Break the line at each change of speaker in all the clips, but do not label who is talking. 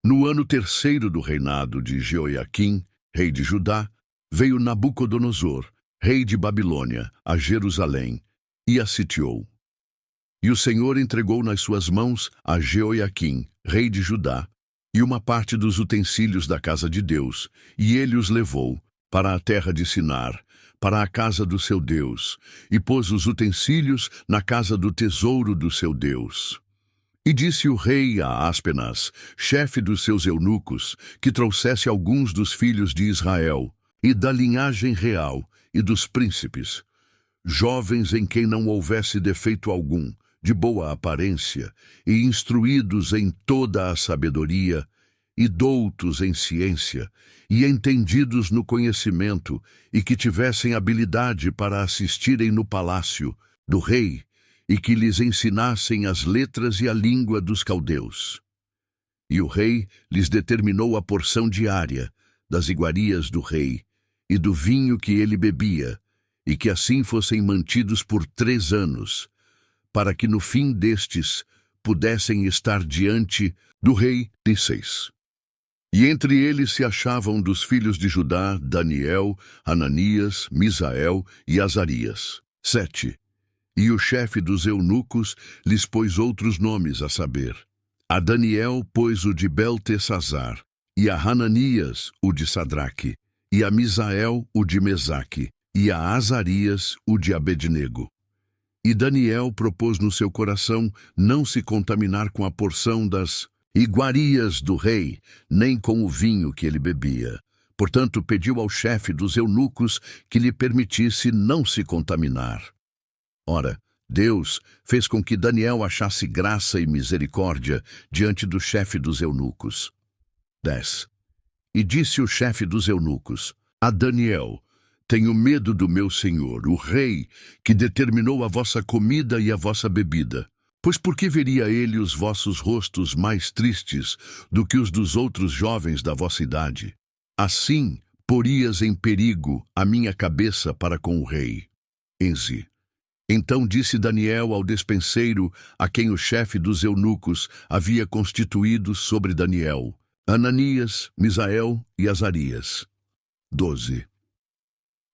No ano terceiro do reinado de Jeoiaquim, rei de Judá, veio Nabucodonosor, rei de Babilônia, a Jerusalém, e a sitiou. E o Senhor entregou nas suas mãos a Jeoiaquim, rei de Judá, e uma parte dos utensílios da casa de Deus, e ele os levou para a terra de Sinar, para a casa do seu Deus, e pôs os utensílios na casa do tesouro do seu Deus. E disse o rei a Aspenaz, chefe dos seus eunucos, que trouxesse alguns dos filhos de Israel, e da linhagem real, e dos príncipes, jovens em quem não houvesse defeito algum, de boa aparência, e instruídos em toda a sabedoria, e doutos em ciência, e entendidos no conhecimento, e que tivessem habilidade para assistirem no palácio do rei, e que lhes ensinassem as letras e a língua dos caldeus. E o rei lhes determinou a porção diária das iguarias do rei, e do vinho que ele bebia, e que assim fossem mantidos por 3 anos, para que no fim destes pudessem estar diante do rei de 6. E entre eles se achavam dos filhos de Judá, Daniel, Hananias, Misael e Azarias. 7. E o chefe dos eunucos lhes pôs outros nomes, a saber, a Daniel pôs o de Beltesazar, e a Hananias o de Sadraque, e a Misael o de Mesaque, e a Azarias o de Abednego. E Daniel propôs no seu coração não se contaminar com a porção das iguarias do rei, nem com o vinho que ele bebia. Portanto, pediu ao chefe dos eunucos que lhe permitisse não se contaminar. Ora, Deus fez com que Daniel achasse graça e misericórdia diante do chefe dos eunucos. 10. E disse o chefe dos eunucos a Daniel: tenho medo do meu senhor, o rei, que determinou a vossa comida e a vossa bebida. Pois por que veria ele os vossos rostos mais tristes do que os dos outros jovens da vossa idade? Assim, porias em perigo a minha cabeça para com o rei. 11. Então disse Daniel ao despenseiro, a quem o chefe dos eunucos havia constituído sobre Daniel, Hananias, Misael e Azarias. 12.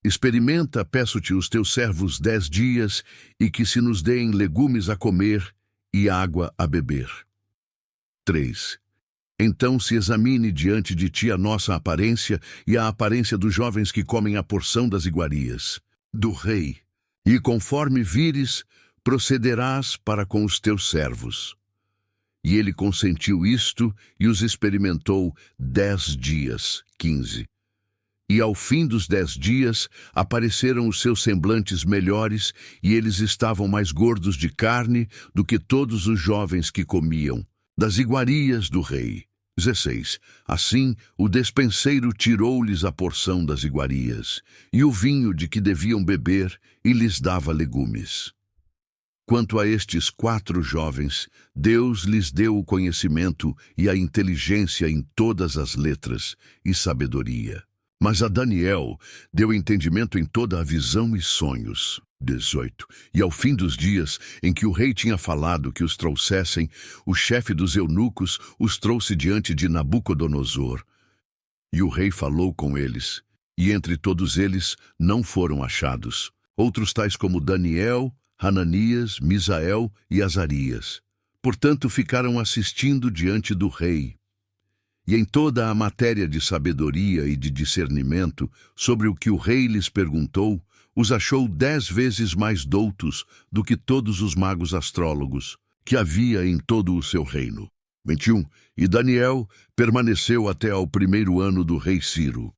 Experimenta, peço-te, os teus servos 10 dias, e que se nos deem legumes a comer e água a beber. 3. Então se examine diante de ti a nossa aparência e a aparência dos jovens que comem a porção das iguarias do rei, e conforme vires, procederás para com os teus servos. E ele consentiu isto e os experimentou 10 dias. 15. E ao fim dos 10 dias, apareceram os seus semblantes melhores, e eles estavam mais gordos de carne do que todos os jovens que comiam, das iguarias do rei. 16. Assim, o despenseiro tirou-lhes a porção das iguarias, e o vinho de que deviam beber, e lhes dava legumes. Quanto a estes 4 jovens, Deus lhes deu o conhecimento e a inteligência em todas as letras e sabedoria. Mas a Daniel deu entendimento em toda a visão e sonhos. 18. E ao fim dos dias em que o rei tinha falado que os trouxessem, o chefe dos eunucos os trouxe diante de Nabucodonosor. E o rei falou com eles, e entre todos eles não foram achados outros tais como Daniel, Hananias, Misael e Azarias. Portanto, ficaram assistindo diante do rei. E em toda a matéria de sabedoria e de discernimento, sobre o que o rei lhes perguntou, os achou 10 vezes mais doutos do que todos os magos astrólogos que havia em todo o seu reino. 21. E Daniel permaneceu até ao 1º ano do rei Ciro.